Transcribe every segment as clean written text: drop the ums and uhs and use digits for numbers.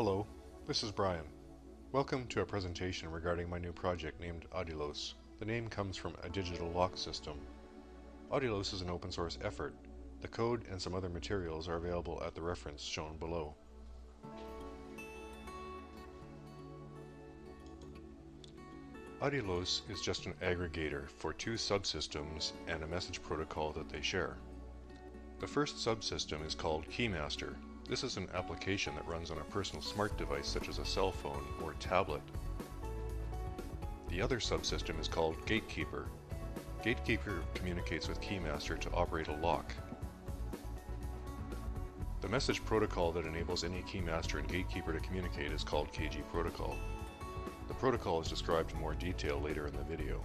Hello, this is Brian. Welcome to a presentation regarding my new project named ADILOS. The name comes from a digital lock system. ADILOS is an open source effort. The code and some other materials are available at the reference shown below. ADILOS is just an aggregator for two subsystems and a message protocol that they share. The first subsystem is called keymaster. This is an application that runs on a personal smart device such as a cell phone or tablet. The other subsystem is called gatekeeper. Gatekeeper communicates with keymaster to operate a lock. The message protocol that enables any keymaster and gatekeeper to communicate is called kgprotocol. The protocol is described in more detail later in the video.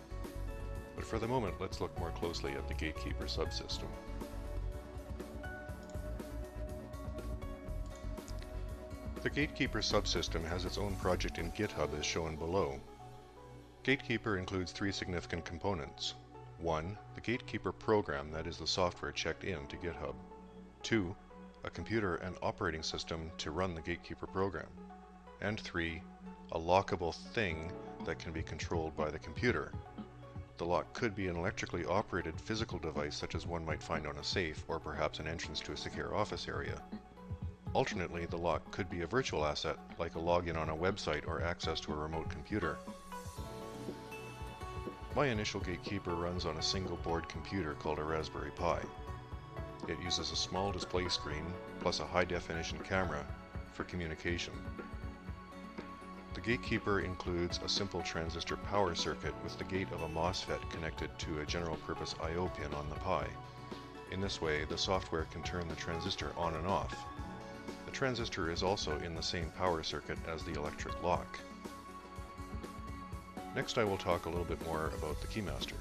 But for the moment, let's look more closely at the gatekeeper subsystem. The Gatekeeper subsystem has its own project in GitHub as shown below. Gatekeeper includes three significant components. 1. The Gatekeeper program, that is the software checked in to GitHub. 2. A computer and operating system to run the Gatekeeper program. And 3. A lockable thing that can be controlled by the computer. The lock could be an electrically operated physical device such as one might find on a safe or perhaps an entrance to a secure office area. Alternately, the lock could be a virtual asset, like a login on a website or access to a remote computer. My initial gatekeeper runs on a single board computer called a Raspberry Pi. It uses a small display screen plus a high-definition camera for communication. The gatekeeper includes a simple transistor power circuit with the gate of a MOSFET connected to a general-purpose I/O pin on the Pi. In this way, the software can turn the transistor on and off. The transistor is also in the same power circuit as the electric lock. Next I will talk a little bit more about the keymaster.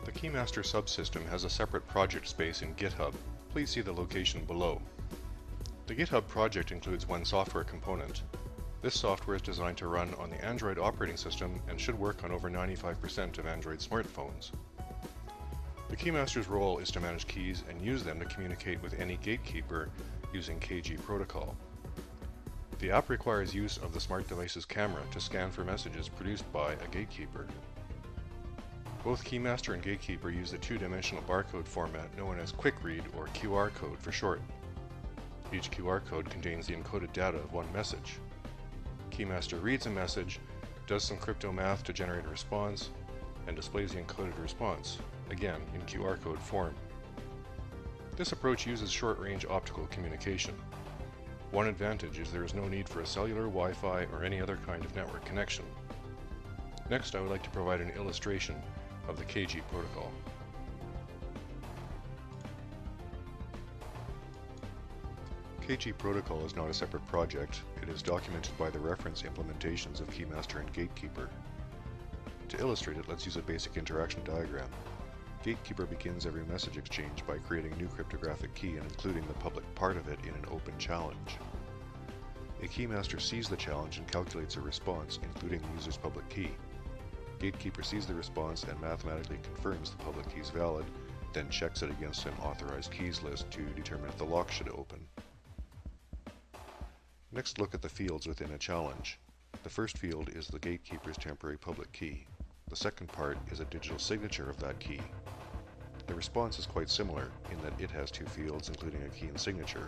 The keymaster subsystem has a separate project space in GitHub. Please see the location below. The GitHub project includes one software component. This software is designed to run on the Android operating system and should work on over 95% of Android smartphones. The keymaster's role is to manage keys and use them to communicate with any gatekeeper using kgprotocol. The app requires use of the smart device's camera to scan for messages produced by a gatekeeper. Both keymaster and gatekeeper use the two-dimensional barcode format known as quick read or QR code for short. Each QR code contains the encoded data of one message. Keymaster reads a message, does some crypto math to generate a response, and displays the encoded response, again in QR code form. This approach uses short-range optical communication. One advantage is there is no need for a cellular, Wi-Fi, or any other kind of network connection. Next, I would like to provide an illustration of the kgprotocol. Kgprotocol is not a separate project. It is documented by the reference implementations of keymaster and gatekeeper. To illustrate it, let's use a basic interaction diagram. Gatekeeper begins every message exchange by creating a new cryptographic key and including the public part of it in an open challenge. A keymaster sees the challenge and calculates a response, including the user's public key. Gatekeeper sees the response and mathematically confirms the public key is valid, then checks it against an authorized keys list to determine if the lock should open. Next, look at the fields within a challenge. The first field is the gatekeeper's temporary public key. The second part is a digital signature of that key. The response is quite similar in that it has two fields including a key and signature.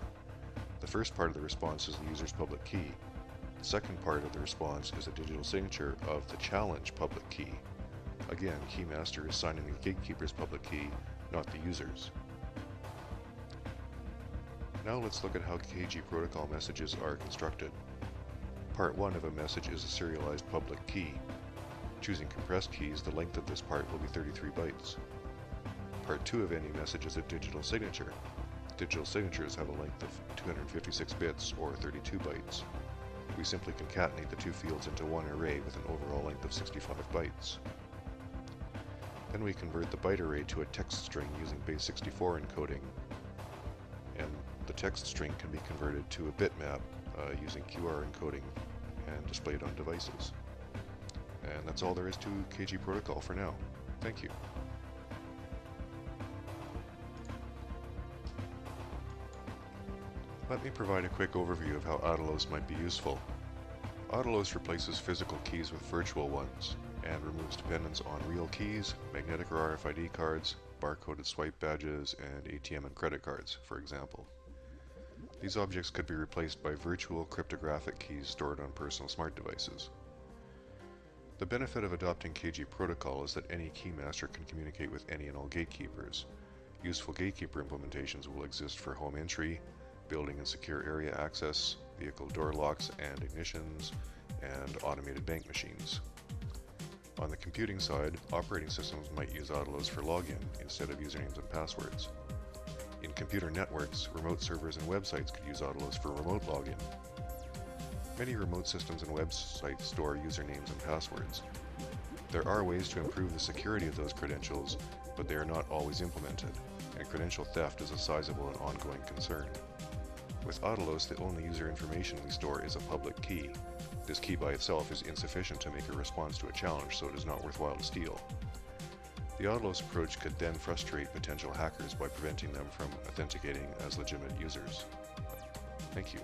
The first part of the response is the user's public key. The second part of the response is a digital signature of the challenge public key. Again, keymaster is signing the gatekeeper's public key, not the user's. Now let's look at how kgprotocol messages are constructed. Part 1 of a message is a serialized public key. Choosing compressed keys, the length of this part will be 33 bytes. Part 2 of any message is a digital signature. Digital signatures have a length of 256 bits or 32 bytes. We simply concatenate the two fields into one array with an overall length of 65 bytes. Then we convert the byte array to a text string using base 64 encoding, and the text string can be converted to a bitmap using QR encoding and displayed on devices. And that's all there is to kgprotocol for now. Thank you. Let me provide a quick overview of how ADILOS might be useful. ADILOS replaces physical keys with virtual ones, and removes dependence on real keys, magnetic or RFID cards, barcoded swipe badges, and ATM and credit cards, for example. These objects could be replaced by virtual cryptographic keys stored on personal smart devices. The benefit of adopting kgprotocol is that any keymaster can communicate with any and all gatekeepers. Useful gatekeeper implementations will exist for home entry, building and secure area access, vehicle door locks and ignitions, and automated bank machines. On the computing side, operating systems might use ADILOS for login instead of usernames and passwords. In computer networks, remote servers and websites could use ADILOS for remote login. Many remote systems and websites store usernames and passwords. There are ways to improve the security of those credentials, but they are not always implemented, and credential theft is a sizable and ongoing concern. With ADILOS, the only user information we store is a public key. This key by itself is insufficient to make a response to a challenge, so it is not worthwhile to steal. The ADILOS approach could then frustrate potential hackers by preventing them from authenticating as legitimate users. Thank you.